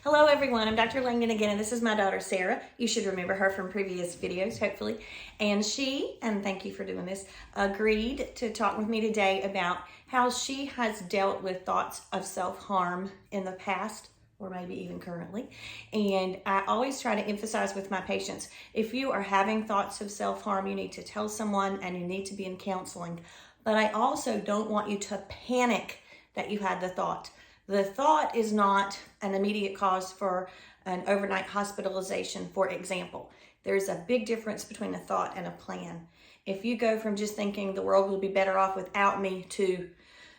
Hello everyone, I'm Dr. Langdon again, and this is my daughter Sarah. You should remember her from previous videos, hopefully. And she, and thank you for doing this, agreed to talk with me today about how she has dealt with thoughts of self-harm in the past, or maybe even currently. And I always try to emphasize with my patients, if you are having thoughts of self-harm, you need to tell someone and you need to be in counseling. But I also don't want you to panic that you had the thought. The thought is not an immediate cause for an overnight hospitalization, for example. There's a big difference between a thought and a plan. If you go from just thinking the world will be better off without me to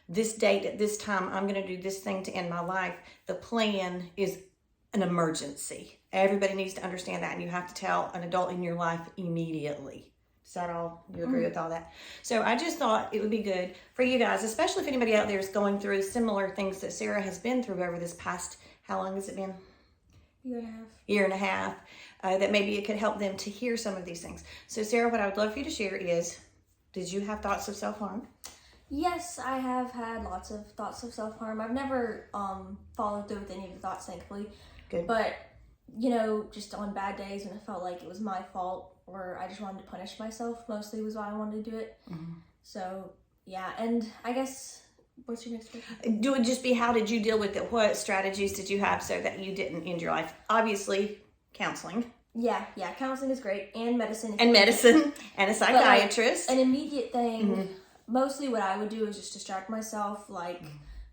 this date at this time, I'm going to do this thing to end my life, the plan is an emergency. Everybody needs to understand that, and you have to tell an adult in your life immediately. Is that all? You agree with all that? So I just thought it would be good for you guys, especially if anybody out there is going through similar things that Sarah has been through over this past, how long has it been? Year and a half. That maybe it could help them to hear some of these things. So Sarah, what I would love for you to share is, did you have thoughts of self-harm? Yes, I have had lots of thoughts of self-harm. I've never followed through with any of the thoughts, thankfully. Good. But, you know, just on bad days when it felt like it was my fault or I just wanted to punish myself, mostly was why I wanted to do it. Mm-hmm. So, yeah, and I guess, what's your next question? It would just be, how did you deal with it? What strategies did you have so that you didn't end your life? Obviously, counseling. Yeah, counseling is great, and medicine. And medicine, and a psychiatrist. But, like, an immediate thing, mostly what I would do is just distract myself, like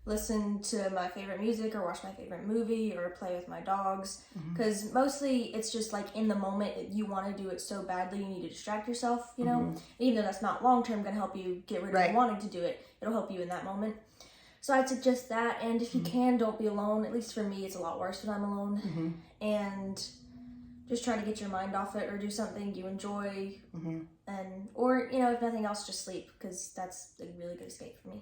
listen to my favorite music or watch my favorite movie or play with my dogs, because mostly it's just like in the moment you want to do it so badly you need to distract yourself, you know, even though that's not long term going to help you get rid of wanting to do it, it'll help you in that moment. So I'd suggest that, and if you can, don't be alone. At least for me, it's a lot worse when I'm alone. And just try to get your mind off it or do something you enjoy, and or, you know, if nothing else, just sleep, because that's a really good escape for me.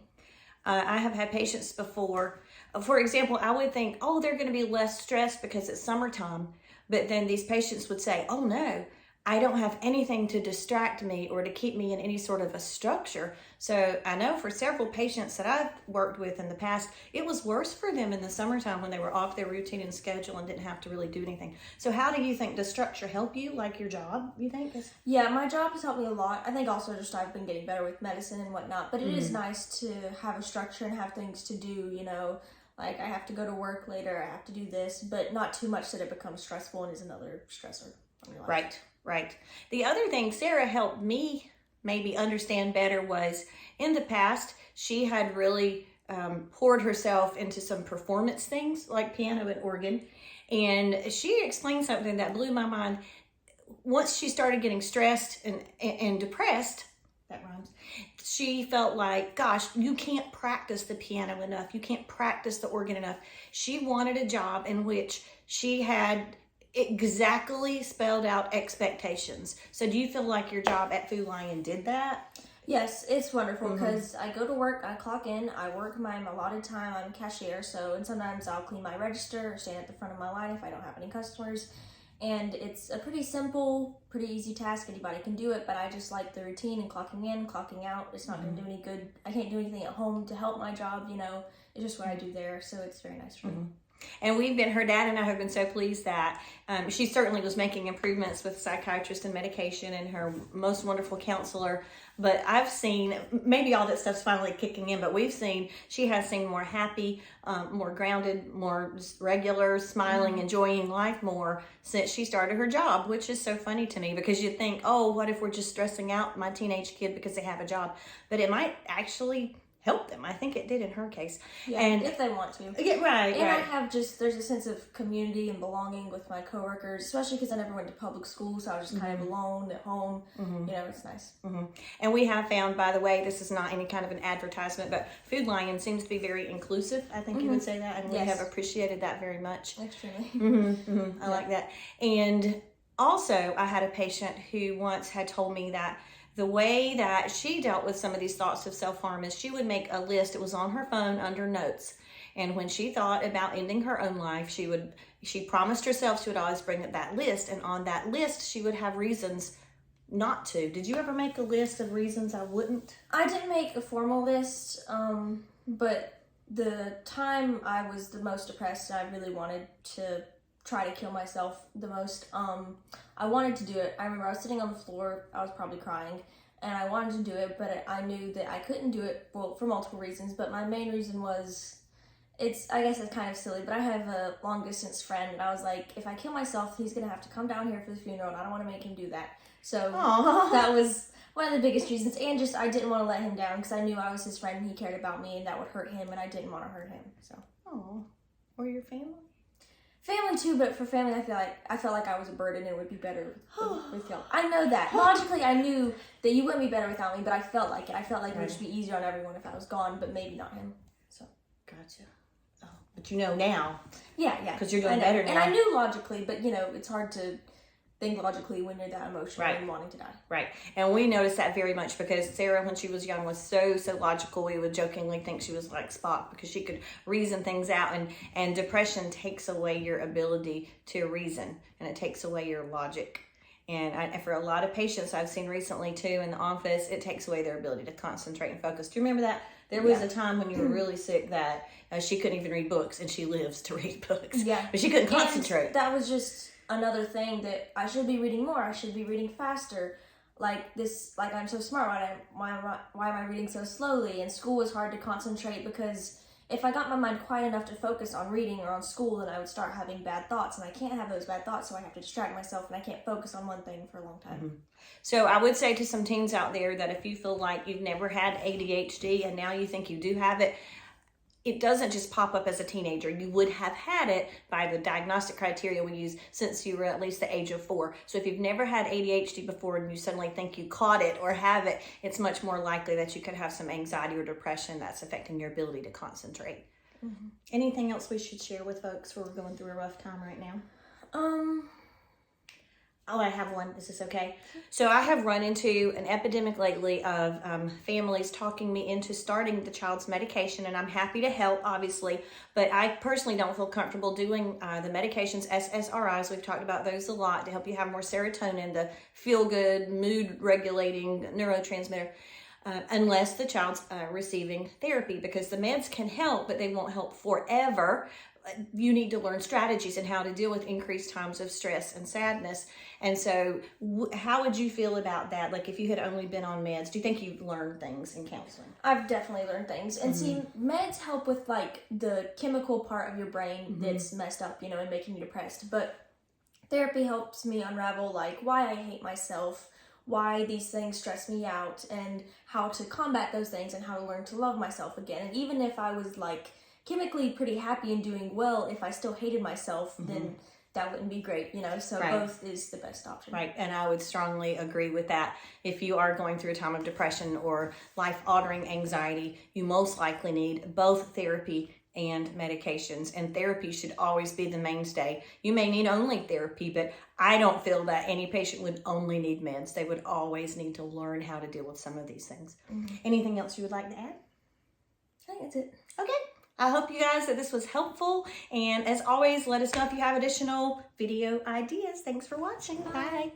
I have had patients before, for example, I would think, oh, they're going to be less stressed because it's summertime. But then these patients would say, oh no, I don't have anything to distract me or to keep me in any sort of a structure. So I know for several patients that I've worked with in the past, it was worse for them in the summertime when they were off their routine and schedule and didn't have to really do anything. So how do you think, does structure help you, like your job, you think? Yeah, my job has helped me a lot. I think also just I've been getting better with medicine and whatnot, but it is nice to have a structure and have things to do, you know, like I have to go to work later, I have to do this, but not too much that it becomes stressful and is another stressor on your life. Right. The other thing Sarah helped me maybe understand better was, in the past, she had really poured herself into some performance things like piano and organ. And she explained something that blew my mind. Once she started getting stressed and depressed, that rhymes, she felt like, gosh, you can't practice the piano enough. You can't practice the organ enough. She wanted a job in which she had exactly spelled out expectations. So do you feel like your job at Food Lion did that? Yes, it's wonderful because I go to work, I clock in, I work my allotted time, I'm a cashier, and sometimes I'll clean my register or stand at the front of my line if I don't have any customers. And it's a pretty simple, pretty easy task. Anybody can do it, but I just like the routine and clocking in, clocking out. It's not going to do any good. I can't do anything at home to help my job, you know. It's just what I do there, so it's very nice for me. And her dad and I have been so pleased that she certainly was making improvements with psychiatrist and medication and her most wonderful counselor. But I've seen, maybe all that stuff's finally kicking in, but she has seemed more happy, more grounded, more regular, smiling, enjoying life more since she started her job, which is so funny to me because you think, oh, what if we're just stressing out my teenage kid because they have a job? But it might actually help them. I think it did in her case. Yeah, and if they want to. Yeah, right. I have there's a sense of community and belonging with my coworkers, especially because I never went to public school, so I was just kind of alone at home. You know, it's nice. And we have found, by the way, this is not any kind of an advertisement, but Food Lion seems to be very inclusive. I think you would say that, and we have appreciated that very much. Extremely. I like that. And also, I had a patient who once had told me that the way that she dealt with some of these thoughts of self-harm is she would make a list. It was on her phone under notes. And when she thought about ending her own life, she promised herself she would always bring up that list. And on that list, she would have reasons not to. Did you ever make a list of reasons I wouldn't? I didn't make a formal list, but the time I was the most depressed and I really wanted to try to kill myself the most, I wanted to do it. I remember I was sitting on the floor, I was probably crying, and I wanted to do it, but I knew that I couldn't do it, well, for multiple reasons, but my main reason was, I guess it's kind of silly, but I have a long distance friend, and I was like, if I kill myself, he's gonna have to come down here for the funeral, and I don't want to make him do that. So Aww. that was one of the biggest reasons, and just I didn't want to let him down because I knew I was his friend and he cared about me, and that would hurt him, and I didn't want to hurt him. So. Oh, or your family? Family too, but for family, I felt like I was a burden, and it would be better with y'all. I know that logically, I knew that you wouldn't be better without me, but I felt like it. I felt like it would just be easier on everyone if I was gone, but maybe not him. So. Gotcha. Oh, but you know now. Yeah. Because you're doing better now. And I knew logically, but it's hard to think logically when you're that emotional and wanting to die. Right. And we noticed that very much because Sarah, when she was young, was so logical. We would jokingly think she was like Spock because she could reason things out. And depression takes away your ability to reason, and it takes away your logic. And for a lot of patients I've seen recently too in the office, it takes away their ability to concentrate and focus. Do you remember that? There was a time when you were really sick that she couldn't even read books, and she lives to read books. Yeah. But she couldn't concentrate. And that was just another thing that I should be reading more. I should be reading faster. Like I'm so smart. Why am I reading so slowly? And school was hard to concentrate because if I got my mind quiet enough to focus on reading or on school, then I would start having bad thoughts, and I can't have those bad thoughts, so I have to distract myself, and I can't focus on one thing for a long time. Mm-hmm. So I would say to some teens out there that if you feel like you've never had ADHD and now you think you do have it, it doesn't just pop up as a teenager. You would have had it by the diagnostic criteria we use since you were at least the age of 4. So if you've never had ADHD before and you suddenly think you caught it or have it, it's much more likely that you could have some anxiety or depression that's affecting your ability to concentrate. Mm-hmm. Anything else we should share with folks who are going through a rough time right now? Oh, I have one. Is this okay? So I have run into an epidemic lately of families talking me into starting the child's medication, and I'm happy to help, obviously, but I personally don't feel comfortable doing the medications, SSRIs. We've talked about those a lot to help you have more serotonin, the feel-good, mood-regulating neurotransmitter, unless the child's receiving therapy, because the meds can help, but they won't help forever. You need to learn strategies and how to deal with increased times of stress and sadness. And so how would you feel about that? Like if you had only been on meds, do you think you've learned things in counseling? I've definitely learned things. And see, meds help with like the chemical part of your brain that's messed up, and making you depressed. But therapy helps me unravel like why I hate myself, why these things stress me out, and how to combat those things and how to learn to love myself again. And even if I was like chemically pretty happy and doing well, if I still hated myself, then that wouldn't be great, so both is the best option. Right, and I would strongly agree with that. If you are going through a time of depression or life-altering anxiety, you most likely need both therapy and medications, and therapy should always be the mainstay. You may need only therapy, but I don't feel that any patient would only need meds. They would always need to learn how to deal with some of these things. Anything else you would like to add? I think that's it. Okay. I hope you guys that this was helpful. And as always, let us know if you have additional video ideas. Thanks for watching. Bye.